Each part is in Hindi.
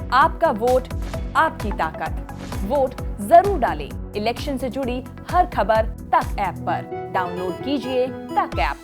आपका वोट, आपकी ताकत। वोट जरूर डालें। इलेक्शन से जुड़ी हर खबर तक ऐप पर डाउनलोड कीजिए तक ऐप।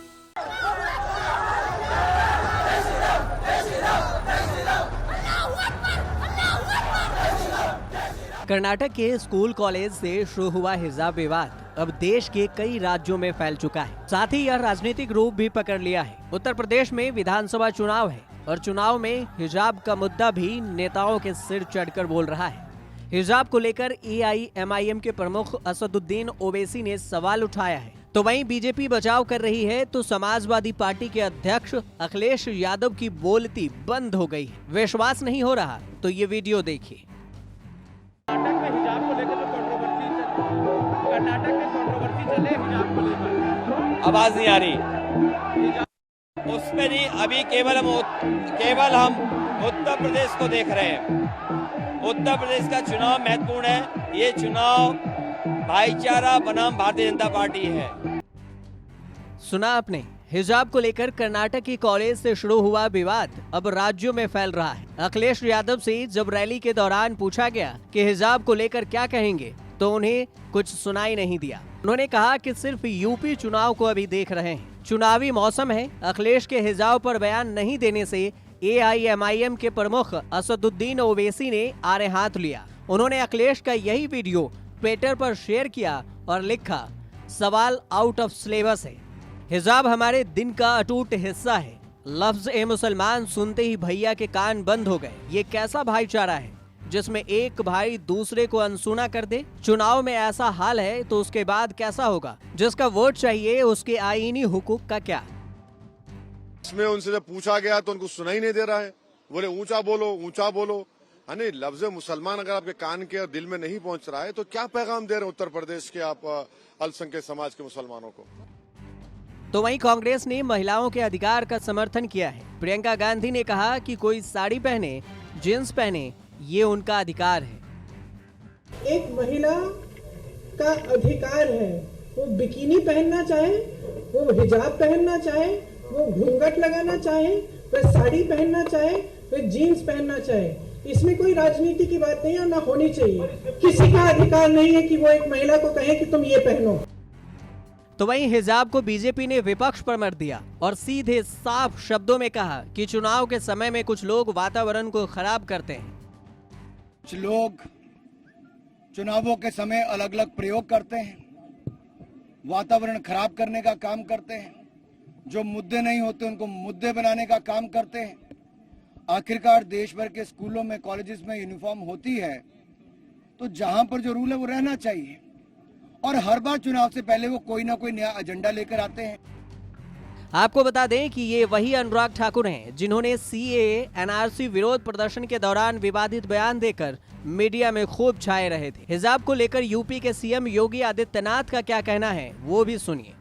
कर्नाटक के स्कूल कॉलेज से शुरू हुआ हिजाब विवाद अब देश के कई राज्यों में फैल चुका है। साथ ही यह राजनीतिक रूप भी पकड़ लिया है। उत्तर प्रदेश में विधानसभा चुनाव है और चुनाव में हिजाब का मुद्दा भी नेताओं के सिर चढ़कर बोल रहा है। हिजाब को लेकर AIMIM के प्रमुख असदुद्दीन ओवैसी ने सवाल उठाया है, तो वहीं बीजेपी बचाव कर रही है तो समाजवादी पार्टी के अध्यक्ष अखिलेश यादव की बोलती बंद हो गई है। विश्वास नहीं हो रहा तो ये वीडियो देखिए। कर्नाटक में हिजाब को लेकर कंट्रोवर्सी चले हिजाब को लेकर आवाज नहीं आ रही उस पे नहीं। अभी केवल हम उत्तर प्रदेश को देख रहे हैं। उत्तर प्रदेश का चुनाव महत्वपूर्ण है। ये चुनाव भाईचारा बनाम भारतीय जनता पार्टी है। सुना आपने, हिजाब को लेकर कर्नाटक की कॉलेज से शुरू हुआ विवाद अब राज्यों में फैल रहा है। अखिलेश यादव से जब रैली के दौरान पूछा गया कि हिजाब को लेकर क्या कहेंगे तो उन्हें कुछ सुनाई नहीं दिया। उन्होंने कहा कि सिर्फ यूपी चुनाव को अभी देख रहे हैं, चुनावी मौसम है। अखिलेश के हिजाब पर बयान नहीं देने से AIMIM के प्रमुख असदुद्दीन ओवैसी ने आड़े हाथ लिया। उन्होंने अखिलेश का यही वीडियो ट्विटर पर शेयर किया और लिखा, सवाल आउट ऑफ सिलेबस है। हिजाब हमारे दिन का अटूट हिस्सा है। लफ्ज ए मुसलमान सुनते ही भैया के कान बंद हो गए। ये कैसा भाईचारा है जिसमें एक भाई दूसरे को अनसुना कर दे? चुनाव में ऐसा हाल है तो उसके बाद कैसा होगा? जिसका वोट चाहिए उसके आईनी हुकूक का क्या? इसमें उनसे जब पूछा गया तो उनको सुनाई नहीं दे रहा है। बोले ऊंचा बोलो, ऊंचा बोलो। यानी लफ्ज मुसलमान अगर आपके कान के और दिल में नहीं पहुंच रहा है तो क्या पैगाम दे रहे उत्तर प्रदेश के आप अल्पसंख्यक समाज के मुसलमानों को? तो वहीं कांग्रेस ने महिलाओं के अधिकार का समर्थन किया है। प्रियंका गांधी ने कहा कि कोई साड़ी पहने, जींस पहने, ये उनका अधिकार है। एक महिला का अधिकार है, वो बिकिनी पहनना चाहे, वो हिजाब पहनना चाहे, वो घूंघट लगाना चाहे, वह साड़ी पहनना चाहे, वह जीन्स पहनना चाहे। इसमें कोई राजनीति की बात नहीं है और ना होनी चाहिए। किसी का अधिकार नहीं है कि वो एक महिला को कहे कि तुम ये पहनो। तो वहीं हिजाब को बीजेपी ने विपक्ष पर मर दिया और सीधे साफ शब्दों में कहा कि चुनाव के समय में कुछ लोग वातावरण को खराब करते हैं। कुछ लोग चुनावों के समय अलग अलग प्रयोग करते हैं, वातावरण खराब करने का काम करते हैं, जो मुद्दे नहीं होते उनको मुद्दे बनाने का काम करते हैं। आखिरकार देश भर के स्कूलों में, कॉलेजेस में यूनिफॉर्म होती है तो जहां पर जो रूल है वो रहना चाहिए, और हर बार चुनाव से पहले वो कोई ना कोई नया एजेंडा लेकर आते हैं। आपको बता दें कि ये वही अनुराग ठाकुर हैं जिन्होंने CAA NRC विरोध प्रदर्शन के दौरान विवादित बयान देकर मीडिया में खूब छाए रहे थे। हिजाब को लेकर यूपी के CM योगी आदित्यनाथ का क्या कहना है वो भी सुनिए।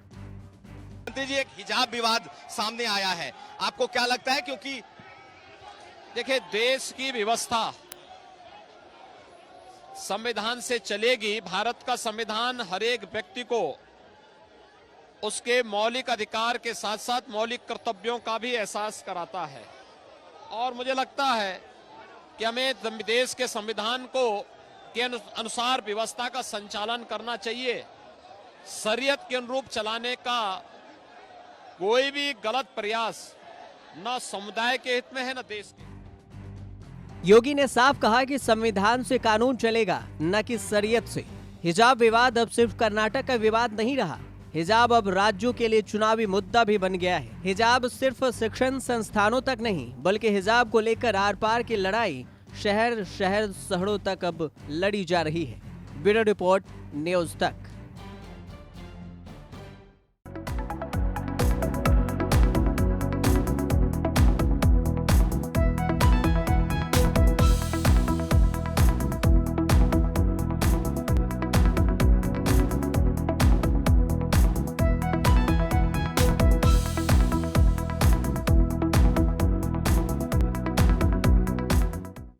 जी, एक हिजाब विवाद सामने आया है, आपको क्या लगता है? क्योंकि देखिए, देश की व्यवस्था संविधान से चलेगी। भारत का संविधान हर एक व्यक्ति को उसके मौलिक अधिकार के साथ साथ मौलिक कर्तव्यों का भी एहसास कराता है, और मुझे लगता है कि हमें देश के संविधान को के अनुसार व्यवस्था का संचालन करना चाहिए। शरीयत के अनुरूप चलाने का कोई भी गलत प्रयास न समुदाय के हित में है न देश के। योगी ने साफ कहा कि संविधान से कानून चलेगा, न कि शरीयत से। हिजाब विवाद अब सिर्फ कर्नाटक का विवाद नहीं रहा। हिजाब अब राज्यों के लिए चुनावी मुद्दा भी बन गया है। हिजाब सिर्फ शिक्षण संस्थानों तक नहीं, बल्कि हिजाब को लेकर आर पार की लड़ाई शहर शहरों तक अब लड़ी जा रही है। ब्यूरो रिपोर्ट, न्यूज़ तक।